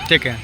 ठीक है।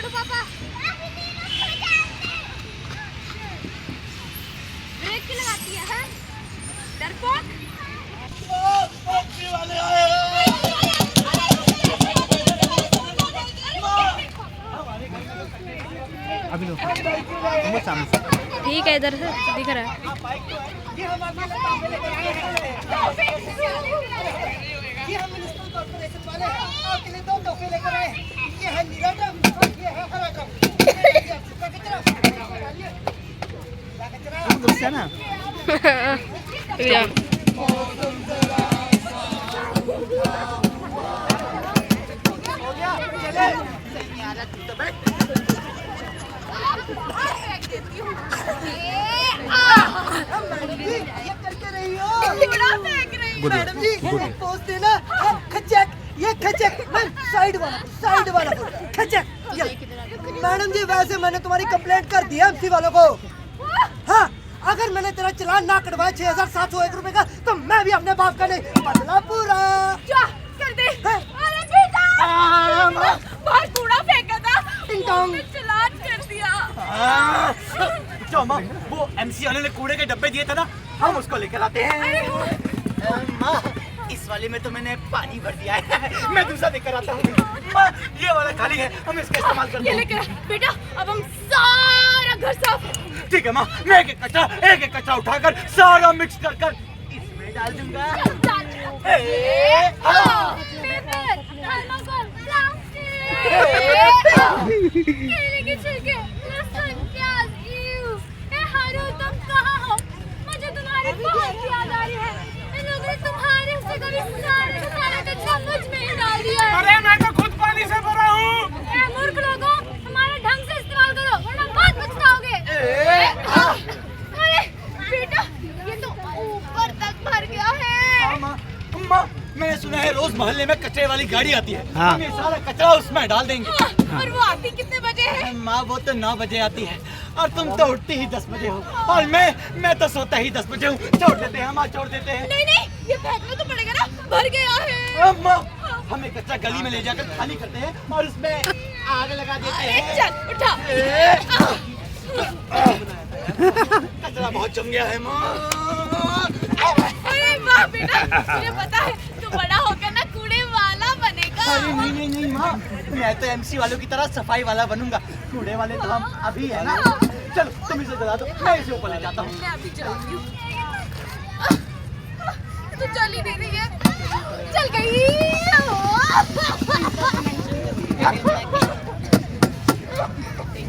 पापा ब्रेक क्यों लगाती है? डरपोक अभी लो वो सामने से। ठीक है, इधर से दिख रहा है। ये हम म्युनिसिपल कॉर्पोरेशन वाले आपके लिए 2 तोहफे लेकर आए। ये है नीला ड्रम और ये है हरा ड्रम। गुस्सा ना मैडम जी पोस्ट देना खचक, ये खचक साइड वाला खचक। मैडम जी वैसे मैंने तुम्हारी कंप्लेंट कर दी एमसी वालों को। हाँ, अगर मैंने तेरा चलान ना कटवाया 6701 रुपए का तो मैं भी अपने बाप का नहीं बदला पूरा कर दे। अरे बेटा बाहर कूड़ा फेंका था, तुमने चलान कर दिया। माँ, वो एमसी वाले ने कूड़े के डब्बे दिए थे ना, हम उसको लेकर आते हैं। माँ, इस वाले में तो मैंने पानी भर दिया है, मैं दूसरा लेकर आता हूँ। माँ, ये वाला खाली है, हम इसका इस्तेमाल करते हैं। बेटा अब हम सारा घर साफ। ठीक है माँ, मैं एक एक कचरा उठाकर सारा मिक्स कर कर इसमें डाल दूंगा। केले के छिलके, लहसुन, प्याज, तुम कहाँ हो? मुझे तुम्हारी बहुत याद आ रही है। इन लोगों ने तुम्हारे से कभी सारा कचरा मुझ में ही डाल दिया है। अरे मैं तो खुद पानी से भरा हूँ। मूर्ख लोगों, हमारा ढंग से इस्तेमाल करो वरना बहुत पछताओगे। अरे बेटा, ये तो ऊपर तक भर गया है। माँ, मैंने सुना है रोज मोहल्ले में कचरे वाली गाड़ी आती है। हाँ। हम ये सारा कचरा उसमें डाल देंगे। और वो आती कितने बजे है? माँ, वो तो 9 बजे आती है और तुम तो उठती ही 10 बजे हो और मैं तो सोता ही 10 बजे हूँ। छोड़ देते हैं माँ, छोड़ देते हैं। नहीं, ये फेंकना तो पड़ेगा ना, भर गया है। माँ, हम एक कचरा गली में ले जाकर खाली करते हैं और उसमें आग लगा देते हैं। चल उठा। कचरा बहुत जम गया है माँ। अरे वाह बेटा, मुझे पता है तू बड़ा होकर ना कूड़े वाला बनेगा। अरे नहीं माँ, मैं तो एमसी वालों की तरह सफाई वाला बनूंगा। कूड़े वाले तो हम अभी है ना। चलो तुम इसे जला दो, मैं इसे ऊपर ले जाता हूँ। मैं अभी चलती हूँ। तू चल ही नहीं रही है। चल गई।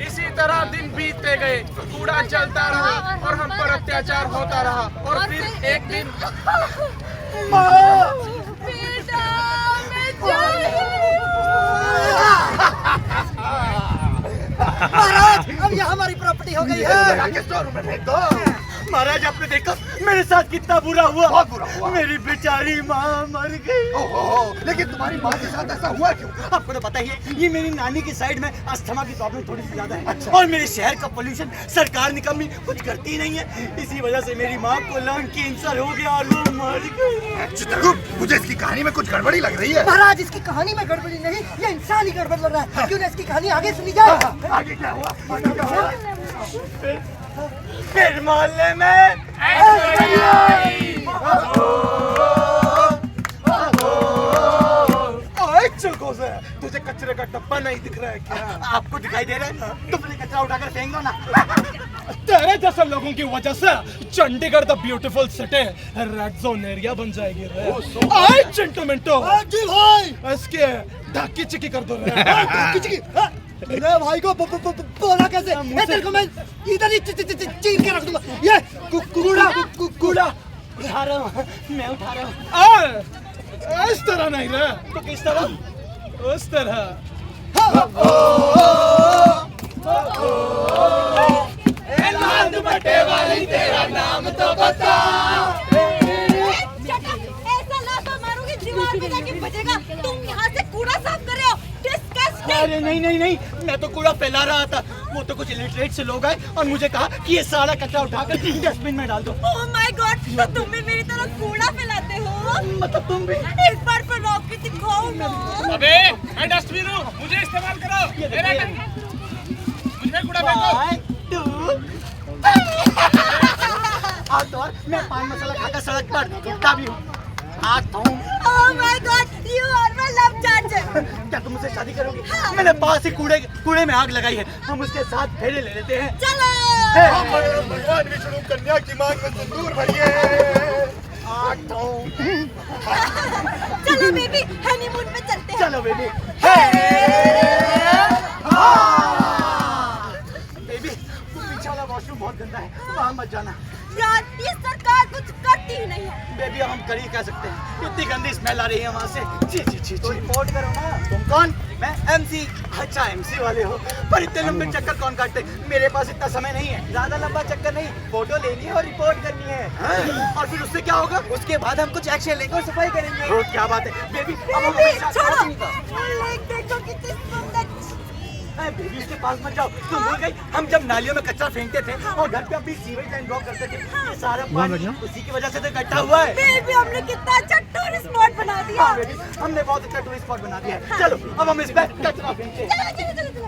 इसी तरह दिन बीतते गए, कूड़ा चलता रहा और हम पर अत्याचार होता रहा और फिर एक दिन बेटा, मैं जा रही महाराज अब ये हमारी प्रॉपर्टी हो गई है। महाराज, आपने देखा मेरे साथ कितना बुरा हुआ। बहुत बुरा हुआ। मेरी बेचारी माँ मर गई। लेकिन तुम्हारी माँ के साथ ऐसा हुआ क्यों? आपको तो पता ही है, ये मेरी नानी की साइड में अस्थमा की प्रॉब्लम थोड़ी सी ज्यादा है। अच्छा। और मेरे शहर का पोल्यूशन सरकार निकम्मी कुछ करती नहीं है। इसी वजह से मेरी माँ को लंग कैंसर हो गया और वो मर गई। चित्रगुप्त, मुझे इसकी कहानी में कुछ गड़बड़ी लग रही है। महाराज इसकी कहानी में गड़बड़ी नहीं, ये इंसान ही गड़बड़ लग रहा है। क्यों ना इसकी कहानी आगे सुनी जाए। आगे क्या हुआ? फिर मोहल्ले में तुझे कचरे का डब्बा नहीं दिख रहा है क्या? आपको दिखाई दे रहा है? तुमने कचरा उठाकर फेंक दो ना। तेरे जैसे लोगों की वजह से Chandigarh the beautiful city red zone area बन जाएगी रे। आए चिंटू मिंटू जी भाई, इसके ढाकी चिकी कर दो रे। मेरे भाई को बोला कैसे? तेरे को मैं इधर ही चीन के रख दूंगा। ये कूड़ा उठा रहा हूँ, मैं उठा रहा हूँ। इस तरह नहीं रे, तो किस तरह? उस तरह। वाली तेरा नाम तो बता। ऐसा लात मारूंगी दीवार पे जाके बजेगा। तुम यहाँ से कूड़ा साफ कर रहे हो। डिस्गस्टिंग। अरे नहीं नहीं नहीं, मैं तो कूड़ा फैला रहा था। वो तो कुछ इलिटरेट से लोग आए और मुझे कहा कि ये सारा कचरा उठाकर डस्टबिन में डाल दो। ओह माय गॉड, तो तुम भी मेरी तरह कूड़ा फैलाते हो? मतलब तुम भी? एक बार फैला के दिखाओ ना। अबे मैं डस्टबिन हूँ, मुझे इस्तेमाल करो। मेरा मुझे कूड़ा फेंको। तो मैं पान मसाला खाकर सड़क पर थूकता भी हूँ। आता हूँ। Oh my God, you are my love charger. क्या तुम मुझसे शादी करोगी? मैंने पास ही कूड़े में आग लगाई है, हम उसके साथ फेरे ले लेते हैं। चलो। भगवान विष्णु कन्या की मांग में सिंदूर भरिए। आता हूँ। चलो बेबी, हनीमून पे चलते हैं। चलो बेबी। बेबी, पीछे वाला वॉशरूम बहुत गंदा है, वहाँ मत जाना। यार, ये सरकार कुछ करती ही नहीं है। बेबी अब हम कर ही कह सकते हैं, इतनी गंदी स्मेल आ रही है वहाँ से। जी जी जी तो रिपोर्ट करो ना। तुम कौन? मैं MC। अच्छा MC वाले हो, पर इतने लंबे चक्कर कौन काटते? मेरे पास इतना समय नहीं है। ज्यादा लंबा चक्कर नहीं, फोटो लेनी है और रिपोर्ट करनी है। और फिर उससे क्या होगा? उसके बाद हम कुछ एक्शन लेंगे और सफाई करेंगे। ओ क्या बात है बेबी, अब हम छोड़ो। लेक देखो कितनी सुंदर। बेबी उसके पास मत जाओ। तुम भूल गई, हम जब नालियों में कचरा फेंकते थे और घर पे अपनी सीवेज लाइन ब्लॉक करते थे, ये सारा पानी उसी की वजह से तो इकट्ठा हुआ है। बेबी, हमने कितना अच्छा टूरिस्ट स्पॉट बना दिया। हाँ बेबी, हमने बहुत अच्छा टूरिस्ट स्पॉट बना दिया है। चलो अब हम इस पे कचरा फेंकते हैं। चलो चलो चलो चलो।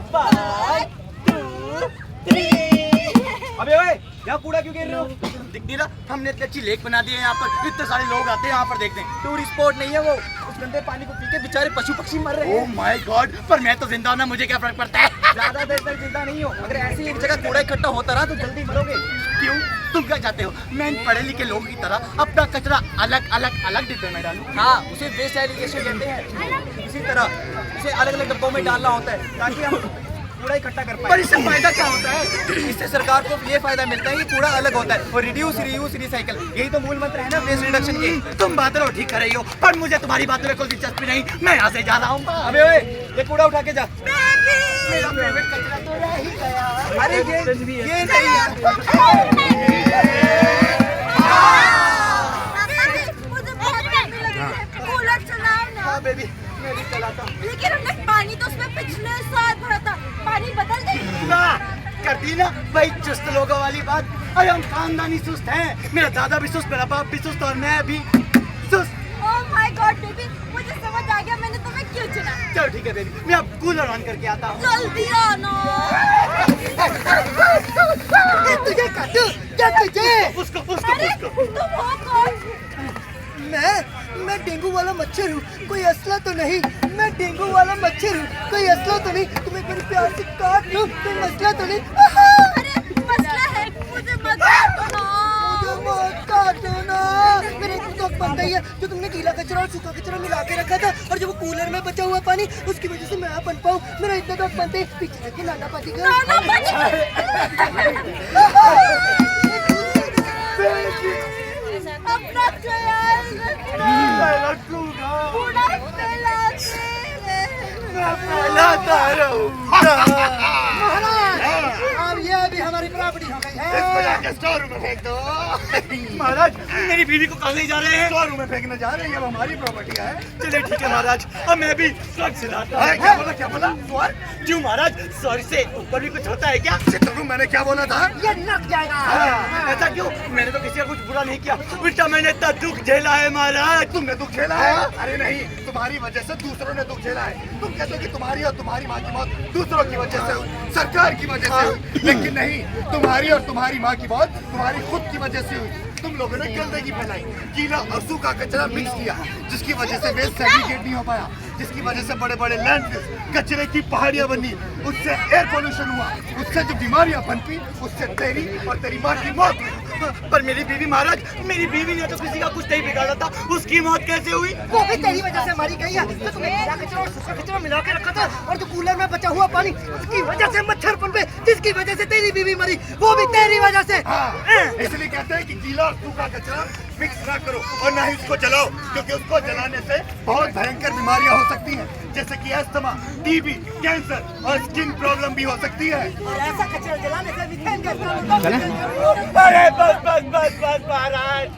1 2 3। अबे ओए, यहाँ कूड़ा क्यों गिर रहे हो? दिख नहीं रहा? हमने इतनी अच्छी लेक बना दी है यहाँ पर, इतने सारे लोग आते हैं यहाँ पर देखने। टूरिस्ट स्पॉट नहीं है वो, उस गंदे पानी को पी के बेचारे पशु पक्षी मर रहे हैं। ओह माय गॉड, पर मैं तो जिंदा हूं ना, मुझे क्या फर्क पड़ता है? ज्यादा देर तक जिंदा नहीं हो, अगर ऐसी एक जगह कूड़ा इकट्ठा होता रहा तो जल्दी मरोगे। क्यों? तुम क्या चाहते हो मैं इन पढ़े लिखे लोगों की तरह अपना कचरा अलग अलग अलग डिब्बे में डालूं? हाँ, उसे वेस्ट एग्रीगेशन कहते हैं। इसी तरह इसे अलग अलग डब्बों में डालना होता है ताकि हम कूड़ा इकट्ठा कर पाए। पर इससे फायदा क्या होता है? इससे सरकार को ये फायदा मिलता है कि कूड़ा अलग होता है और रिड्यूस रीयूज रिसाइकल, यही तो मूल मंत्र है ना वेस्ट रिडक्शन की। तुम बातें ठीक कर रही हो, पर मुझे तुम्हारी बातों में कोई दिलचस्पी नहीं। मैं यहाँ से जा रहा हूँ। अबे ओए, ये कूड़ा उठा के जा। मेरा फेवरेट कचरा तो रह ही गया। अरे ये नहीं है। मुझे बहुत गर्मी लगी है, कूलर चलाओ ना। हाँ बेबी, मैं भी चलाता हूँ। लेकिन हमने पानी तो उसमें पिछले साल भरा था, पानी बदल दे। ना कर दी ना भाई चुस्त लोगों वाली बात। अरे हम खानदानी सुस्त हैं, मेरा दादा भी सुस्त, मेरा बाप भी सुस्त और मैं भी सुस्त। ओह माय गॉड बेबी, मुझे समझ आ गया मैंने तुम्हें क्यों चुना। चलो ठीक है बेबी, मैं अब कूलर ऑन करके आता हूँ। जल्दी आना। तुझे काटू क्या तुझे? उसको अरे तुम हो कौन? मैं डेंगू वाला मच्छर हूँ, कोई असला तो नहीं। मैं डेंगू वाला मच्छर हूँ, कोई असला तो नहीं। तुम्हें मेरे प्यार से काट लूँ, कोई मसला तो नहीं। अरे मसला है, मुझे मत काटो ना। मुझे मत काटो ना। मेरे एक तो बनता ही है जो तुमने गीला कचरा और सूखा कचरा मिला के रखा था, और जब वो कूलर में बचा हुआ पानी उसकी वजह से मैं बन पाऊँ। मेरा इतना तो बनते पीछे देखिए नाना पाती का। अपना ख्याल रखना। रखूंगा, कूड़ा फैलाते फैलाता रहूंगा। महाराज, अब ये भी हमारी प्रॉपर्टी हो गई है। इसको जाके स्टोर रूम में फेंक दो। महाराज, मेरी बीवी को कहाँ ले जा रहे हैं? स्टोर रूम में फेंकने जा रहे हैं, अब हमारी प्रॉपर्टी है। चलिए ठीक है महाराज, अब मैं भी स्वर्ग से लाता हूँ। क्या बोला क्या बोला? स्वर्ग? क्यों महाराज, स्वर्ग से ऊपर भी कुछ होता है क्या? चित्रगुप्त, मैंने क्या बोला था? ये लग जाएगा। ऐसा क्यों? मैंने तो किसी का कुछ बुरा नहीं किया, उल्टा मैंने इतना दुख झेला है महाराज। तुमने दुख झेला है? अरे नहीं, तुम्हारी वजह से दूसरों ने दुख झेला है। तुम कहते हो कि तुम्हारी और तुम्हारी माँ की मौत दूसरों की वजह से हुई, सरकार की वजह से हुई, लेकिन नहीं, तुम्हारी और तुम्हारी माँ की मौत तुम्हारी खुद की वजह से हुई। तुम लोगों ने गंदगी फैलाई, गीला और सूखा कचरा मिक्स किया, जिसकी वजह से वेस्ट सेग्रीगेट नहीं हो पाया, जिसकी वजह से बड़े बड़े लैंडफिल, कचरे की पहाड़ियां बनी, उससे एयर पोल्यूशन हुआ, उससे जो बीमारियां पनपी, उससे तेरी और तेरी माँ की मौत हुई। पर मेरी बीवी महाराज, मेरी बीवी ने तो किसी का कुछ नहीं बिगाड़ा था, उसकी मौत कैसे हुई? वो भी तेरी वजह से मारी गई है। तो तुमने गीला कचरा और सूखा कचरा मिला के रखा था, और जो कूलर में बचा हुआ पानी उसकी वजह से मच्छर पनपे, जिसकी वजह से तेरी बीवी मरी, वो भी तेरी वजह से। हाँ, इसलिए कहते हैं कि गीला और सूखा कचरा मिक्स ना करो और ना ही उसको जलाओ, क्योंकि उसको जलाने से बहुत भयंकर बीमारियां हो सकती हैं, जैसे कि अस्थमा, टीबी, कैंसर और स्किन प्रॉब्लम भी हो सकती है। और ऐसा कचरा जलाने से मीथेन गैस अरे बस बस बस बस महाराज।